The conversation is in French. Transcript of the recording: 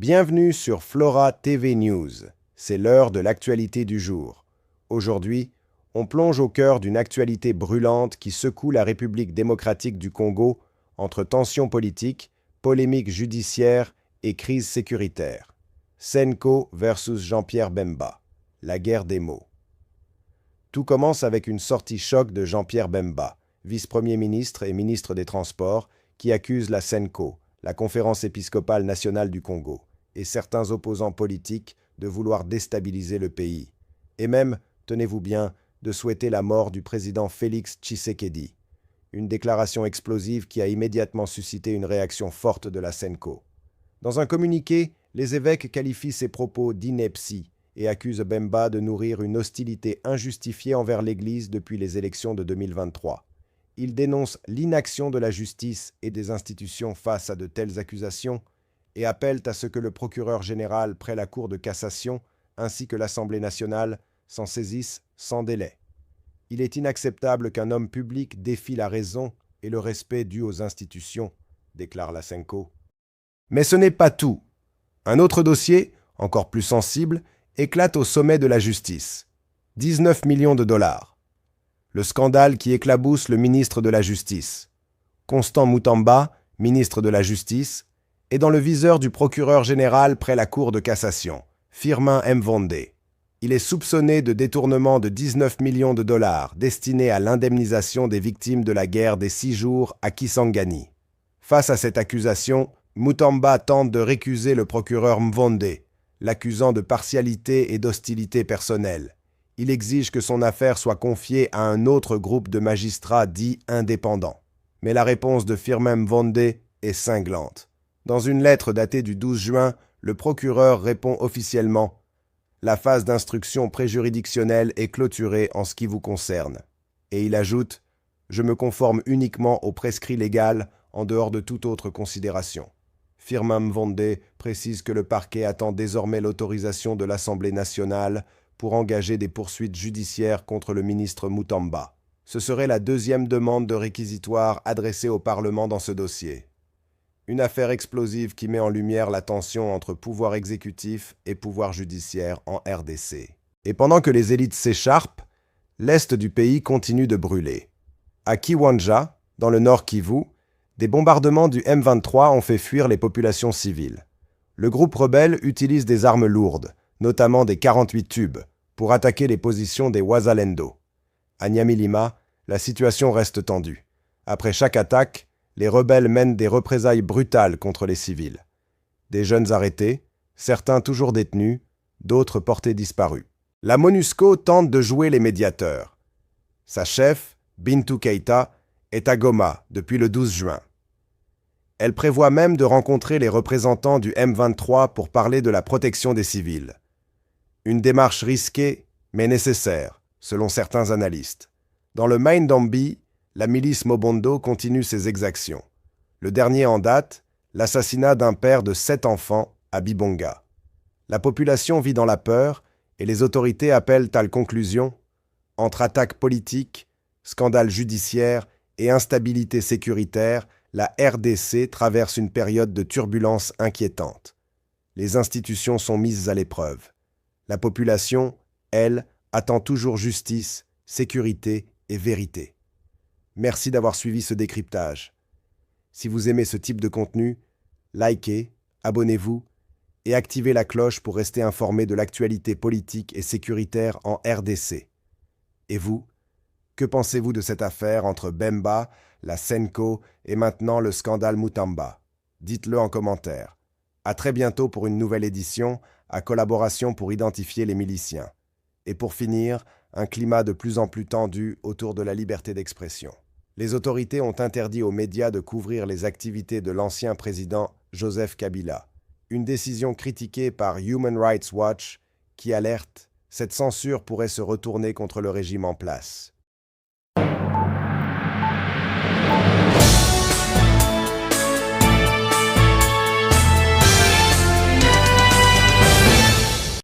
Bienvenue sur Flora TV News. C'est l'heure de l'actualité du jour. Aujourd'hui, on plonge au cœur d'une actualité brûlante qui secoue la République démocratique du Congo entre tensions politiques, polémiques judiciaires et crise sécuritaire. Senko versus Jean-Pierre Bemba. La guerre des mots. Tout commence avec une sortie choc de Jean-Pierre Bemba, vice-premier ministre et ministre des Transports, qui accuse la Senko, la Conférence épiscopale nationale du Congo, et certains opposants politiques de vouloir déstabiliser le pays. Et même, tenez-vous bien, de souhaiter la mort du président Félix Tshisekedi. Une déclaration explosive qui a immédiatement suscité une réaction forte de la Senko. Dans un communiqué, les évêques qualifient ces propos d'ineptie et accusent Bemba de nourrir une hostilité injustifiée envers l'Église depuis les élections de 2023. Ils dénoncent l'inaction de la justice et des institutions face à de telles accusations et appellent à ce que le procureur général près la Cour de cassation ainsi que l'Assemblée nationale s'en saisissent sans délai. Il est inacceptable qu'un homme public défie la raison et le respect dû aux institutions, déclare la Senko. Mais ce n'est pas tout. Un autre dossier, encore plus sensible, éclate au sommet de la justice. 19 millions de dollars. Le scandale qui éclabousse le ministre de la Justice. Constant Mutamba, ministre de la Justice, est dans le viseur du procureur général près la Cour de cassation, Firmin Mvonde. Il est soupçonné de détournement de 19 millions de dollars destinés à l'indemnisation des victimes de la guerre des 6 jours à Kisangani. Face à cette accusation, Mutamba tente de récuser le procureur Mvonde, l'accusant de partialité et d'hostilité personnelle. Il exige que son affaire soit confiée à un autre groupe de magistrats dits indépendants. Mais la réponse de Firmin Mvonde est cinglante. Dans une lettre datée du 12 juin, le procureur répond officiellement « La phase d'instruction préjuridictionnelle est clôturée en ce qui vous concerne ». Et il ajoute « Je me conforme uniquement au prescrit légal en dehors de toute autre considération ». Firmin Mvonde précise que le parquet attend désormais l'autorisation de l'Assemblée nationale pour engager des poursuites judiciaires contre le ministre Mutamba. Ce serait la deuxième demande de réquisitoire adressée au Parlement dans ce dossier. Une affaire explosive qui met en lumière la tension entre pouvoir exécutif et pouvoir judiciaire en RDC. Et pendant que les élites s'écharpent, l'est du pays continue de brûler. À Kiwanja, dans le nord Kivu, des bombardements du M23 ont fait fuir les populations civiles. Le groupe rebelle utilise des armes lourdes, notamment des 48 tubes, pour attaquer les positions des Wazalendo. À Nyamilima, la situation reste tendue. Après chaque attaque, les rebelles mènent des représailles brutales contre les civils. Des jeunes arrêtés, certains toujours détenus, d'autres portés disparus. La MONUSCO tente de jouer les médiateurs. Sa chef, Bintou Keïta, est à Goma depuis le 12 juin. Elle prévoit même de rencontrer les représentants du M23 pour parler de la protection des civils. Une démarche risquée, mais nécessaire, selon certains analystes. Dans le Maïndombi, la milice Mobondo continue ses exactions. Le dernier en date, l'assassinat d'un père de 7 enfants à Bibonga. La population vit dans la peur et les autorités appellent à la conclusion entre attaques politiques, scandales judiciaires et instabilité sécuritaire, la RDC traverse une période de turbulence inquiétante. Les institutions sont mises à l'épreuve. La population, elle, attend toujours justice, sécurité et vérité. Merci d'avoir suivi ce décryptage. Si vous aimez ce type de contenu, likez, abonnez-vous et activez la cloche pour rester informé de l'actualité politique et sécuritaire en RDC. Et vous, que pensez-vous de cette affaire entre Bemba, la Senko et maintenant le scandale Mutamba? Dites-le en commentaire. À très bientôt pour une nouvelle édition à collaboration pour identifier les miliciens. Et pour finir, un climat de plus en plus tendu autour de la liberté d'expression. Les autorités ont interdit aux médias de couvrir les activités de l'ancien président Joseph Kabila. Une décision critiquée par Human Rights Watch qui alerte, cette censure pourrait se retourner contre le régime en place.